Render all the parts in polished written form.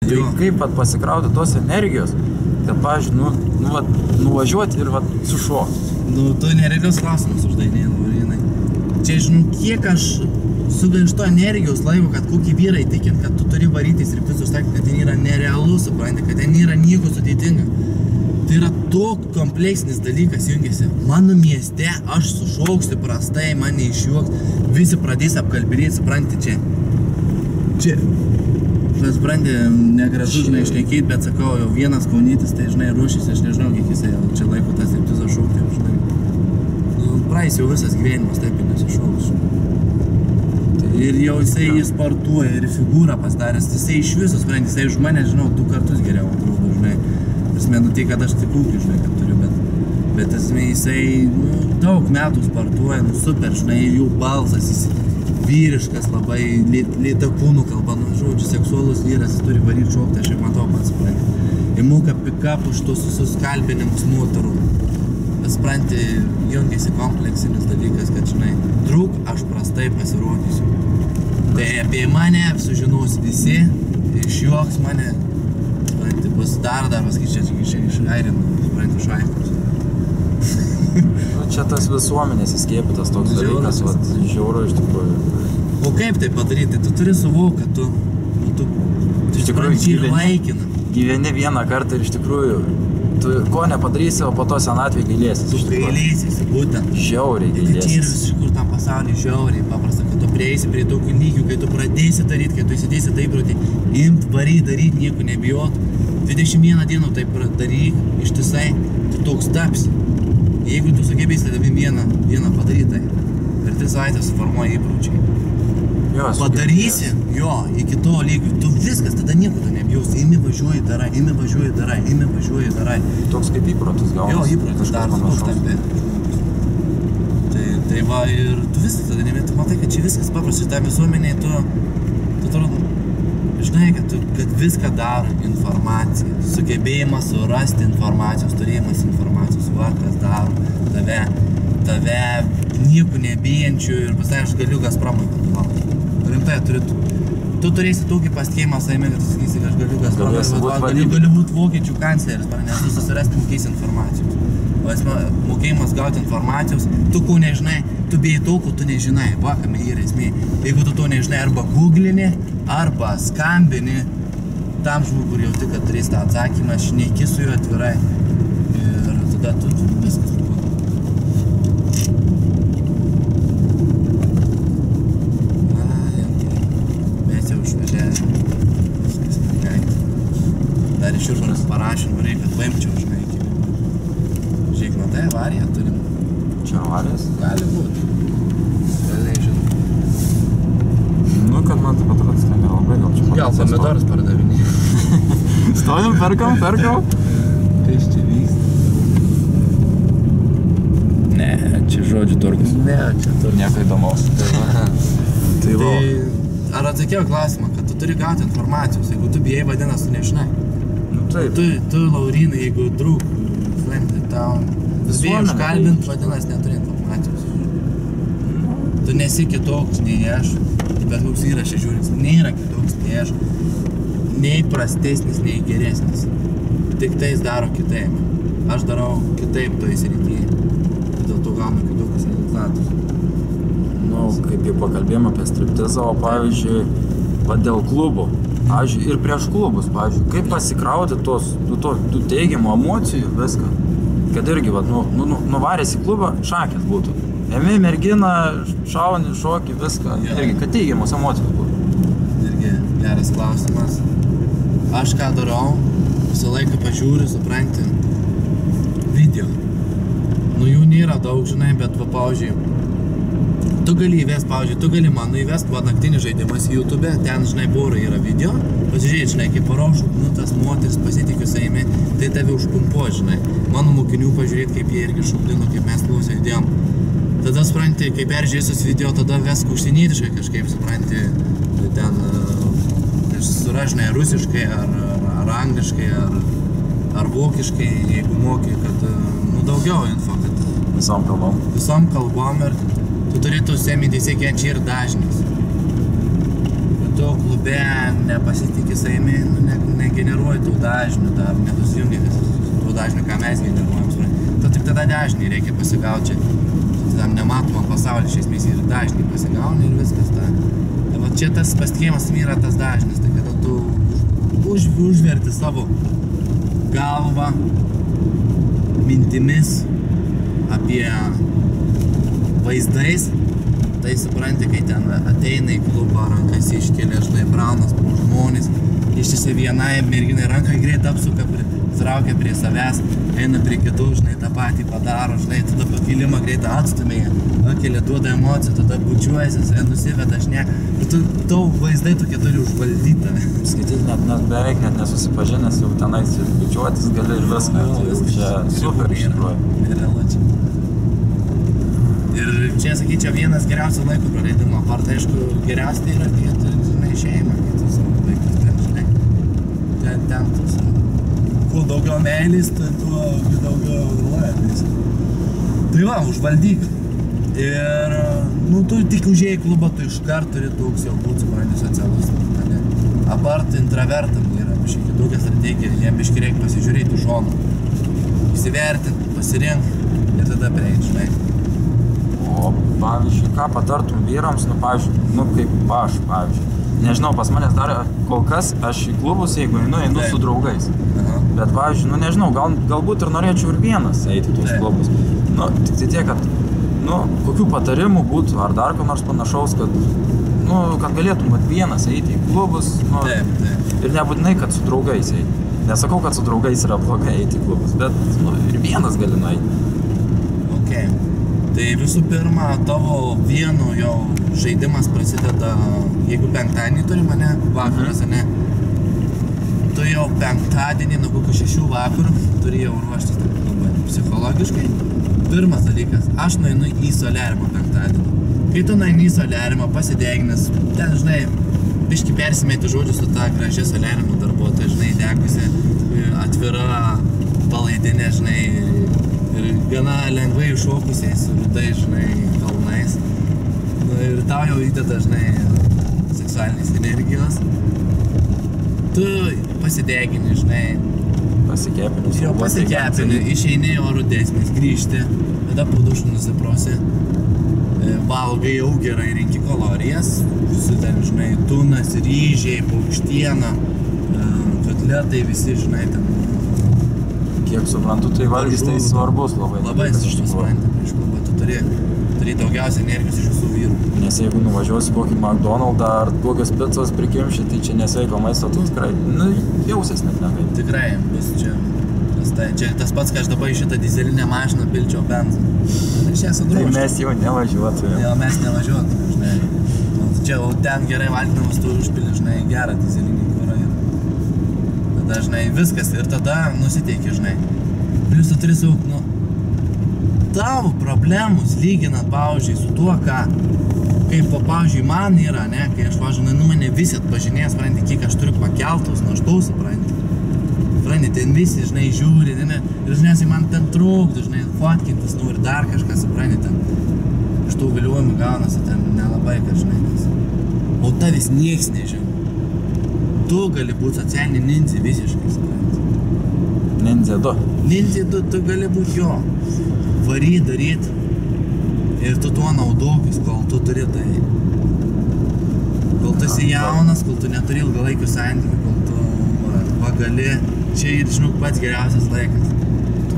Tai kaip pasikrauti tos energijos, kad, pavyzdžiui, nuvažiuoti ir sušokti. Tu nerealius klausimus uždavinėjai, Laurinai. Čia, kiek aš sugaištu energijos laiko, kad kokį vyrą įtikint, kad tu turi varytis ir pisus sakyti, kad ten yra nerealu, supranti, kad ten yra nieko sudėtinga. Tai yra toks kompleksinis dalykas jungiasi. Mano mieste aš sušauksiu prastai, man neišjuoks, visi pradės apkalbėti, supranti, čia, supranti, negražu, šnekėti, bet sakau, jau vienas kaunietis, tai, ruošys, aš nežinau, kiek jisai čia laiko tas ir tu zašaukti, praeis jau visas gyvenimas, taip ir nesušauks. Ir jau jisai sportuoja, ir figūrą pasidaręs, jisai iš viso, supranti, jisai už mane, 2 kartus geriau atrodo, Esmė, tai, kad aš tik ūkį, kad turiu, bet jisai, daug metų sportuoja, super, ir jų balsas, jis vyriškas, labai lėta kūnų kalba, žodžiu, seksualus vyras, jis turi varyti šokti, aš jau matau pats, supranti. Įmuka pick-up už tos visus kalbinimus moterų. Supranti, jungiasi kompleksinis dalykas, kad, drug, aš prastai pasirodysiu. Tai apie mane sužinos visi, išjuoks mane, supranti, bus dar paskaičiai išairinu, supranti, šaikus. Čia tas visuomenės įskiepytas toks dalykas, žiauru iš tikrųjų. O kaip tai padaryti? Tu turi suvokti, kad tu iš tikrųjų gyveni vieną kartą ir iš tikrųjų tu ko nepadarysi, o po to senatvėj gailėsis. Tu gailėsis, būtent. Žiauriai gailėsis. Čia ir visiškai tam pasaulyje žiauriai paprasta, kad tu prieisi prie tokių lygių, kai tu pradėsi daryti, kai tu įsidėsi taip protį, imt, daryti, nieko nebijot. 21 dieną taip daryk, ištisai, tu toks tapsi. Jeigu tu sugebėsi vieną padaryti, per 3 savaitės suformuoja įpročiai. Padarysi, iki to lygių, tu viskas, tada nieko tu nebijausi, imi važiuoji darai. Toks kaip įprotis gaunas. Įprotis daras, toks tampi. Tai va, ir tu viskas tada nebijai, tu matai, kad čia viskas paprastai, šitą visuomenėje tu atrodo, žinai, kad viską daro informacija, sugebėjimas surasti informacijos, turėjimas informacijos, kas daro tave nieko nebijančių ir visai aš galiu Gazpromui vadovauti. Rimtai, tu turėsi tokį pasitikėjimą savimi, kad tu sakysi, kad aš galiu Gazpromui vadovauti, galiu būti vokiečių kancleris, nes tu susirasti mokėsi informacijos. O mokėjimas gauti informacijos, tu ko nežinai, tu bijai to, ko tu nežinai, kame yra esmė. Jeigu tu to nežinai, arba googlini, arba skambini tam žmogui, kur jauti, kad turėsi tą atsakymą, šneki su juo atvirai ir tada tu viskas. Dar iš Jūržanas parašė, kad paimčiau, Žiūrėk, matai, avariją turim. Čia avarijas? Gali būti. Realiai žinau. Kad man taip atrodo, tai nelabai gal čia. Gal pomidorus pardavinė. Stovim, perkam. Kas čia vyksta? Ne, čia žodžių turgus. Ne, čia turgus. Nieko įdomaus. Tai ar atsakiau klausimą, kad tu turi gauti informacijos, jeigu tu bijai, vadinas, tu nežinai. Tu, Laurinai, jeigu draug, tau bijai užkalbint, vadinas, neturi informacijos. Tu nesi kitoks nei aš, bet koks įrašė žiūrint, nėra kitoks nei aš, nei prastesnis, nei geresnis. Tik tai jis daro kitaip. Aš darau kitaip toj srityje. Dėl to gaunu kitokius rezultatus. Kaip jau pakalbėjom apie striptizą, o pavyzdžiui, dėl klubų, ir prieš klubus, pavyzdžiui, kaip pasikrauti tų teigiamų emocijų, viską, kad irgi, nuvarės į klubą, šakės būtų. Emi merginą, šauni, šoki, viską, irgi, kad teigiamos emocijos būtų. Irgi geras klausimas. Aš ką darau, visą laiką pažiūriu, supranti, video. Jų nėra daug, žinai, bet pavyzdžiui, tu gali įvest, pavyzdžiui, tu gali mano įvest, naktinis žaidimas YouTube, ten, žinai, porą yra video, pasižiūrėti, žinai, kaip paruošų, tas moteris pasitikiu savimi, tai tave užpumpo, žinai. Mano mokinių pažiūrėti, kaip jie irgi šūkdino, kaip mes klausę įdėjom. Tada, supranti, kai peržiūrėsius video, tada vesk užsienietiškai kažkaip, supranti, ten suražinai rusiškai, ar angliškai, ar vokiškai, jeigu moki, kad, daugiau info, kad Visom kalbom ir tu turėtų semyti siekiančiai ir dažnis. tu klube nepasitikė savimi, negeneruoji tų dažnių, dar nesusijungi tų dažnių, ką mes generuojam. Tu tik tada dažnį reikia pasigauti čia. Tam nematomam pasaulį iš esmės ir dažnį pasigauni ir viskas. Tai va čia tas pasitikėjimas yra tas dažnis, tai kada tu užverti savo galvą mintimis apie vaizdais, tai supranti, kai ten ateina į klubą, rankas iškelia, žinai, braunas pro žmonės, ištisi vienai merginai ranką greit apsuka, traukia prie savęs, eina prie kitų, žinai, tą patį padaro, žinai, tada pakilimą greitą atstumėja, akelia, duoda emocijų, tada bučiuojasi, nusiveda, žinai, ir tau vaizdai tokie turi užvaldytą. Skaityti net beveik net nesusipažinęs, jau tenais ir bučiuotis gali ir viską, jau čia super iš tikrųjų. Realu čia. Ir čia, sakyčiau, vienas geriausių laikų praleidimo, apart, aišku, geriausia tai yra, kai tu, žinai, šeimą, kai tu savo vaikus, ten, žinai, ten tu savo. Kuo daugiau meilės, tai tuo daugiau laimės. Tai va, užvaldyk. Ir, nu, tu tik užėjai klubą, tu iškart turi toks jau būti, supranti, socialus. Apart intravertam yra biškai kitokia strategija, jiem biškai reikia pasižiūrėti iš šono. Įsivertinti, pasirinkti ir tada prieiti, žinai. O, pavyzdžiui, ką patartum vyrams, nu, pavyzdžiui, nu, kaip aš, pavyzdžiui. Nežinau, pas manęs dar kol kas, aš į klubus, jeigu einu su draugais. Bet, pavyzdžiui, nu, nežinau, galbūt ir norėčiau ir vienas eiti tuos klubus. Nu, tik tai tiek, kad, nu, kokių patarimų būtų, ar dar ko nors panašaus, kad, nu, kad galėtum vienas eiti į klubus, nu, ir nebūtinai, kad su draugais eiti. Nesakau, kad su draugais yra blogai eiti į klubus, bet, nu, ir vienas gali nueiti. Okay. Tai visų pirma, tavo vieno jau žaidimas prasideda, jeigu penktadienį turi mane, vakaras, ne? Tu jau penktadienį nuo kokių 6 vakarų turi jau ruoštis taip labai psichologiškai. Pirmas dalykas, aš nueinu į soliarimą penktadienį. Kai tu nueini į soliarimą, pasideginis, ten, žinai, biški persimėti žodžius su ta gražia soliarimo darbuotoja, žinai, dekusi, atvira, palaidinė, žinai, ir gana lengvai iššokusiais, rudai, žinai, kalnais. Nu, ir tau jau įdeda, žinai, seksualinės energijos. Tu pasidegini, žinai. Pasikepini. Jau pasikepini, išeini oro dėsmės, grįžti, tada po dušu nusiprosi, valgai jau gerai, rinki kalorijas, visi ten, žinai, tunas, ryžiai, paukštiena, kotletai, visi, žinai, ten. Kiek suprantu, tai valgys tai svarbus labai. Labai svarbus, supranti, prieš klubą tu turi daugiausiai energijos iš visų vyrų. Nes jeigu nuvažiuosi kokį McDonald'ą ar kokios picos prikimši, tai čia nesveiko maisto, tai tikrai, nu, jausies net negai. Tikrai, bus čia. Čia tas pats, kai aš dabar į šitą dizelinę mašiną pilčiau benzą. Aš ją sudroščiau. Tai mes jau nevažiuotume. Jo, mes nevažiuotume, žinai. Čia ten gerai valgydamas tu užpili, žinai, gerą dizelinį kurą. Tada, žinai, viskas ir tada nusiteiki, žinai. Plius tu turi suvok, nu, tavo problemus lyginant, pavyzdžiui, su tuo, ką, kaip, pavyzdžiui, man yra, ne, kai aš važiuoju, nu, mane visi atpažinės, supranti, kiek aš turiu pakeltus, naštaus, supranti. Supranti, ten visi, žinai, žiūri, ne, ir žinai, man ten trūktų, žinai, fotkintis, nu, ir dar kažką, supranti, ten, iš tų viliuojimų gaunasi, ten nelabai, kad, žinai, nes. O tavis nieks nežino. Tu gali būti socialinį nindzį visiškai, supranti. Nindzė 2. Nindzė 2, tu gali būti jo. Varyt, daryt. Ir tu tuo naudokis, kol tu turi tai. Kol tu esi jaunas, kol tu neturi ilgalaikių santykių, kol tu gali. Čia ir, žinok, pats geriausias laikas.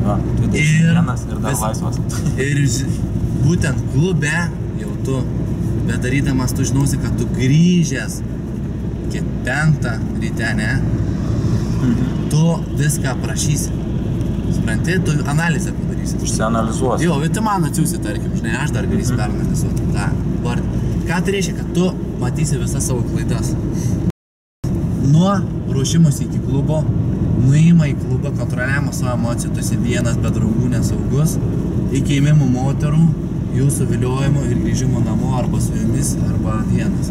Va, 21 ir dar laisvas. Ir būtent klube jau tu, bet darydamas tu žinosi, kad tu grįžęs 5 ryte, ne? Tu viską prašysi. Supranti, tu analizę padarysi. Išsianalizuosi. Jo, bet tu man atsiūsi, tarkim, žinai, aš dar galėsiu peranalizuoti. Ką tai reiškia, kad tu matysi visas savo klaidas. Nuo ruošimus iki klubo, nuėjimą į klubą, kontroliavimo savo emocijų, tu esi vienas, be draugų, nesaugus, iki ėmimų moterų, jų suviliojimo ir grįžimo namo arba su jumis, arba vienas,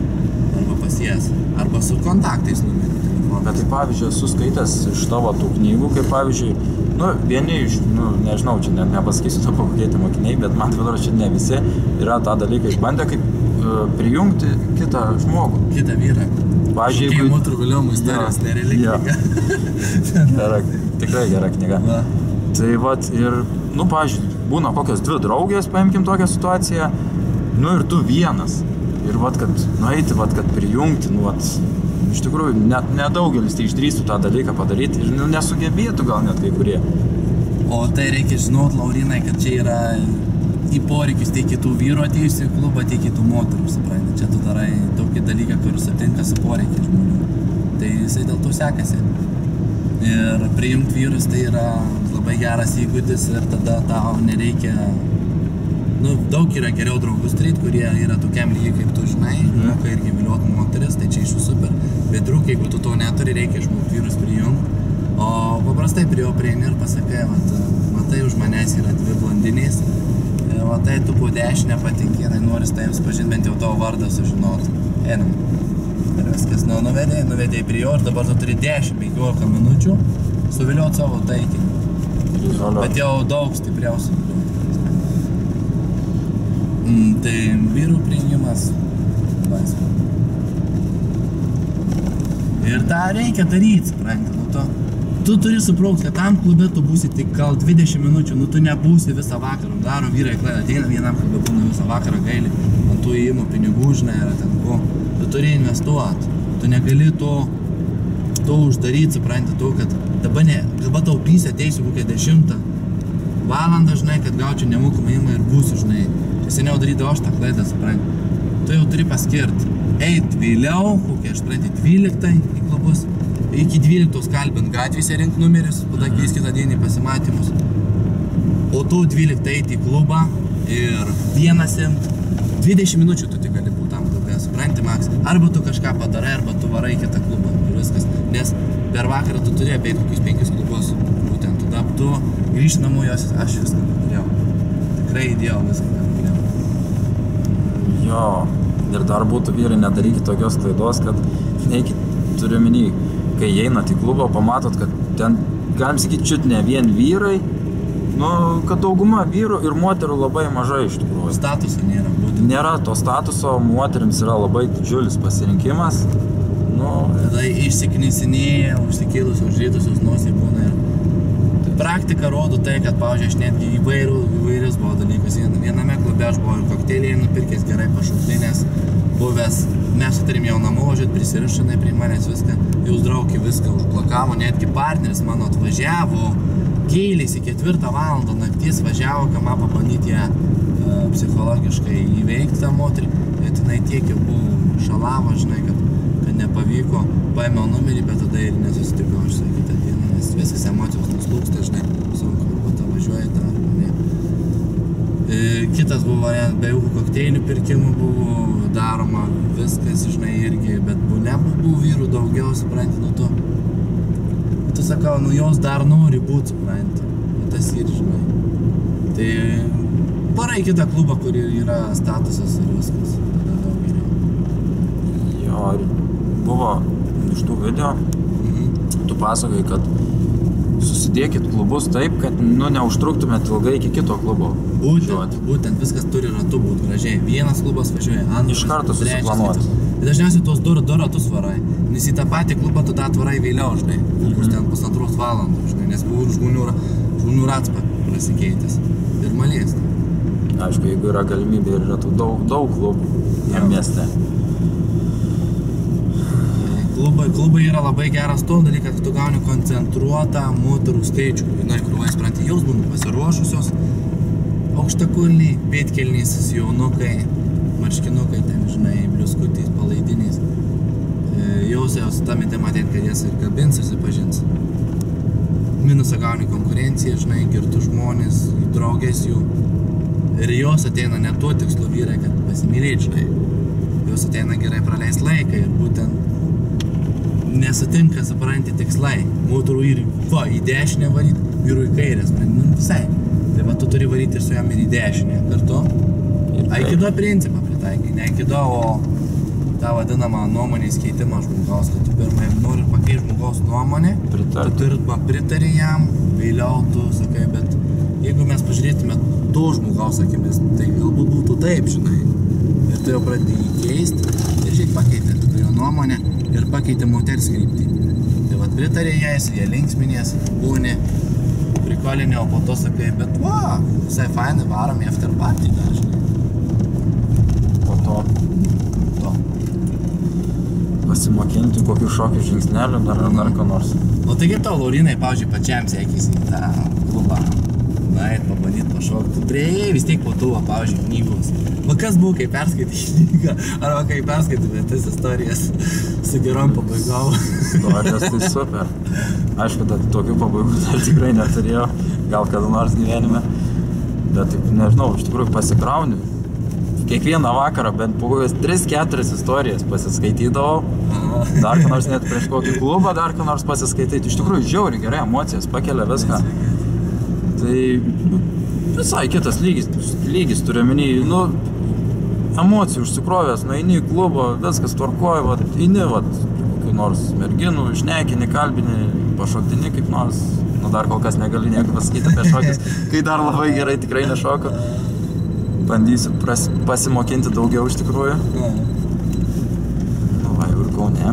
arba pas jas, arba su kontaktais numeriu. Bet tai, pavyzdžiui, esu skaitęs iš tavo tų knygų, kaip, pavyzdžiui, nu, vieni iš, nu, nežinau, čia nepasakysiu to kokie mokiniai, bet man atrodo, čia ne visi yra tą dalyką išbandę, kaip prijungti kitą žmogų. Kitą vyrą. Pavyzdžiui, Kai moterų viliojimo istorijos nerealiai knyga. Gera, tikrai gera knyga. Va. Tai vat ir, pavyzdžiui, būna kokios 2 draugės, paimkim tokią situaciją, ir tu vienas. Ir vat, kad nueiti, vat, kad prijungti, iš tikrųjų, net nedaugelis tai išdrįstų tą dalyką padaryti ir nesugebėtų gal net kai kurie. O tai reikia žinot, Laurinai, kad čia yra į poreikius tiek kitų vyrų atėjusių į klubą, tiek kitų moterų, supranti. Čia tu darai tokį dalyką, kuris sutinka su poreikiai žmonių. Tai jisai dėl to sekasi. Ir priimti vyrus tai yra labai geras įgūdis ir tada tau nereikia... daug yra geriau draugus turėti, kurie yra tokiam lygiai kaip tu žinai, moka irgi viliot moteris, tai čia iš jų super. Bet draugai, jeigu tu to neturi, reikia išmokti vyrus prijungti. O paprastai prie jo prieini ir pasakai, matai, už manęs yra 2 blondinės, matai, tu po dešinę patinki, noris taviems pažinti, bent jau tavo vardą sužinoti. Einam. Ir viskas, nuvedėjai prie jo ir dabar tu turi 10-15 minučių suviliot savo taikinį. Bet jau daug stipriausių viliot. Tai vyrų priėjimas laisvė. Ir tą reikia daryti, supranti, tu turi supraukt, kad tam klube tu būsi tik gal 20 minučių, tu nebūsi visą vakarą. Daro vyrai klaidą, ateina vienam klube, būna visą vakarą gaili, ant tų įėjimų pinigų, žinai, ar ten ko. Tu turi investuoti, tu negali to uždaryti, supranti, kad dabar taupysi, ateisiu kokią 10 valandą, žinai, kad gaučiau nemokamą įėjimą ir būsiu, žinai. Seniau darydavau aš tą klaidą, supranti. Tu jau turi paskirti. Eit vėliau, kokie 12 į klubus. Iki 12 kalbint gatvėse rink numerius, tada kvies kitą dienį pasimatymus. O tu 12 eiti į klubą ir vienas 20 minučių tu tik gali būti tam klube, supranti, Maks. Arba tu kažką padarai, arba tu varai kitą klubą ir viskas. Nes per vakarą tu turi apeit kokius 5 klubus. Būtent tada tu grįžti namo jos, aš viską padariau. Tikrai įdėjau viską. Jo, ir dar būtų vyrai, nedarykit tokios klaidos, kad turiu minį, kai einat į klubą, pamatot, kad ten, galim sakyti, čiut ne vien vyrai, kad dauguma vyrų ir moterų labai mažai iš tikrųjų. Statuso nėra būtent. Nėra to statuso, moterims yra labai didžiulis pasirinkimas. Tada išsiknisinėja, užsikėlusios, užrėtusios nosį būna ir... Praktika rodo tai, kad, pavyzdžiui, aš netgi įvairius buvo dalykus. Viename klube aš buvau ir kokteilį nupirkęs gerai pašauklinės, buvęs, mes sutarėm jau namo važiuot, prisirišinai prie manęs viską, jūs draugį viską užblokavo, netgi partneris mano atvažiavo, keilėsi 4 valandą nakties važiavo, ką man pabandyti ją psichologiškai įveikti tą moterį, bet jinai tiek jau buvo šalavo, žinai, kad nepavyko, paėmiau numerį, bet tada ir nesusitikau aš su kitą dieną, nes viskas emocijos nuslūksta, žinai, sunku, arba ta važiuoja tą, arba ne. Kitas buvo, be jų kokteilių pirkimų buvo daroma, viskas, žinai, irgi, bet nebuvo vyrų daugiau, supranti, tu sakau, jos dar nori būti, supranti, tas ir, žinai. Tai parai kitą klubą, kur yra statusas ir viskas, tada daug geriau. Jo, buvo iš tų video, tu pasakai, kad susidėkit klubus taip, kad neužtruktumėt ilgai iki kito klubo. Būtent viskas turi ratu būti gražiai. Vienas klubas važiuoja, antras, iš karto susiplanuoti. Dažniausiai tos du ratus varai, nes į tą patį klubą tu tą atvarai vėliau, žinai, kokius ten 1,5 valandų, žinai, nes buvo žmonių rats pasikeitęs ir malės. Aišku, jeigu yra galimybė ir yra tų daug klubų mieste. Klubai yra labai geras to dalykas, kad tu gauni koncentruotą moterų skaičių. Vienai krūvai, supranti, jos būna pasiruošusios, aukštakulniai, pėtkelniai, sijaunukai, marškinukai, ten, žinai, bliuskutės, palaidiniais. Jausios tą mitę matėt, kad jas ir kabins, susipažins. Minusą gauni konkurenciją, žinai, girtų žmonės, draugės jų. Ir jos ateina ne tuo tikslu vyrai, kad pasimylėt, žinai. Jos ateina gerai praleist laiką ir būtent nesutinka, supranti, tikslai. Moterų ir į dešinę varyt, vyrų į kairę, visai. Tai va, tu turi varyti ir su jam ir į dešinę. Kartu, aikido principą pritaikai, ne aikido, o tą vadinamą nuomonės keitimą žmogaus, kad tu pirmai nori pakeisti žmogaus nuomonę, tu pirmą pritari jam, vėliau tu sakai, bet jeigu mes pažiūrėtume to žmogaus akimis, tai galbūt būtų taip, žinai. Ir tu jau pradėjai keisti ir šiaip pakeitė, tu jo nuomonę ir pakeitė moters kryptį. Tai vat pritarė jai, su jie linksminės, būni, prikolinė, o po to sakai, bet va, visai fainai, varom į after party dar, žinai. Po to pasimokinti kokių šokių žingsnelių, dar ko nors. O taigi to, Laurinai, pavyzdžiui, pačiam sekėsi į tą klubą. Nueit, pabandyt, pašokti. Priėjai vis tiek po tų, pavyzdžiui, knygos. Va kas buvo, kai perskaitai knygą, arba kai perskaitai tas istorijas su gerom pabaigom. Istorijas tai super. Aišku, tokių pabaigų dar tikrai neturėjau, gal kada nors gyvenime. Bet taip, nežinau, iš tikrųjų pasikrauni. Kiekvieną vakarą bent po 3-4 istorijas pasiskaitydavau. Dar ką nors net prieš kokį klubą, dar ką nors pasiskaityti. Iš tikrųjų, žiauriai gerai, emocijas pakelia viską. Tai visai kitas lygis turiu omeny, emocijų užsikrovęs, eini į klubą, viskas tvarkoja, eini, kokių nors merginų, šnekini, kalbini, pašoktini kaip nors, dar kol kas negali nieko pasakyti apie šokis, kai dar labai gerai tikrai nešoku, bandysiu pasimokinti daugiau iš tikrųjų. Va, jau ir Kaune.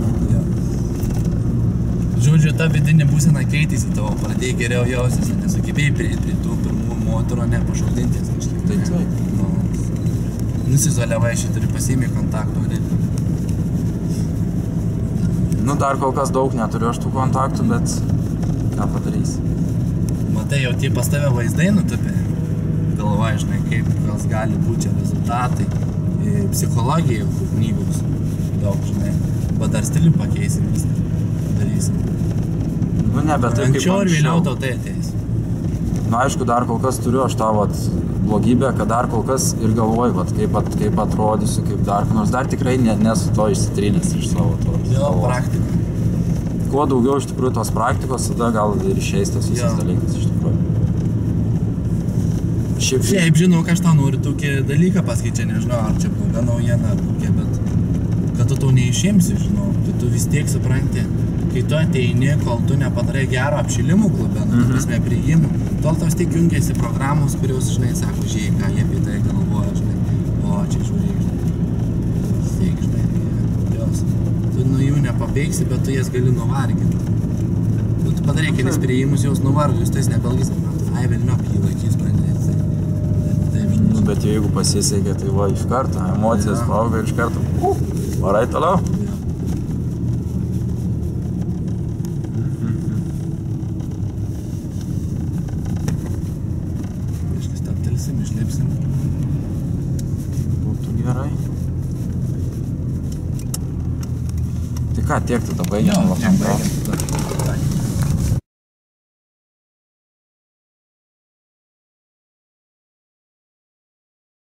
Žodžiu, ta vidinė būsena keitėsi tavo, pradėjai geriau jausis, nesugebėjai prie tų pirmų moterų, pašaudintis kažkaip. Taip. Nusizoliavai, turi pasiėmė kontaktų. Dar kol kas daug neturiu aš tų kontaktų, bet ką padarysi. Matai, jau tie pas tave vaizdai nutupė. Galvoji, žinai, kaip kas gali būti čia rezultatai. Psichologija jau knygos daug, žinai. Bet dar stilių pakeisim viską. Darysim. Ne, bet taip kaip anksčiau ir vėliau tau tai ateis. Aišku, dar kol kas turiu aš tą blogybę, kad dar kol kas ir galvoju, kaip atrodysiu, kaip dar, nors dar tikrai nesu to išsitrynęs iš savo to. Jo, praktika. Kuo daugiau iš tikrųjų tos praktikos, tada gal ir išeis tas visas dalykas iš tikrųjų. Šiaip žinau, ką aš tau noriu tokį dalyką pasakyti, nežinau, ar čia bloga naujiena, ar kokia, bet kad tu tau neišimsi, žinau, tai tu vis tiek supranti, kai tu ateini, kol tu nepadarai gero apšilimų klube, prasme priėjimų, tol tau vis tiek jungiasi programos, kurios, žinai, sako, žiūrėk, ką jie apie tai galvoja, žinai, o čia žiūrėk, žinai, siek, žinai, jos, tu nuo jų nepabėgsi, bet tu jas gali nuvarginti. Tu padarai kelis priėjimus, jos nuvargus, tai jis nepelgys, ai, vėliniop, jį laikys, brandės. Bet jeigu pasisekė, tai va, iš karto, emocijas paauga ir iš karto, varai toliau. Išlipsim. Būtų gerai. Tai ką, tiek tada baigiam? Jo, baigiam.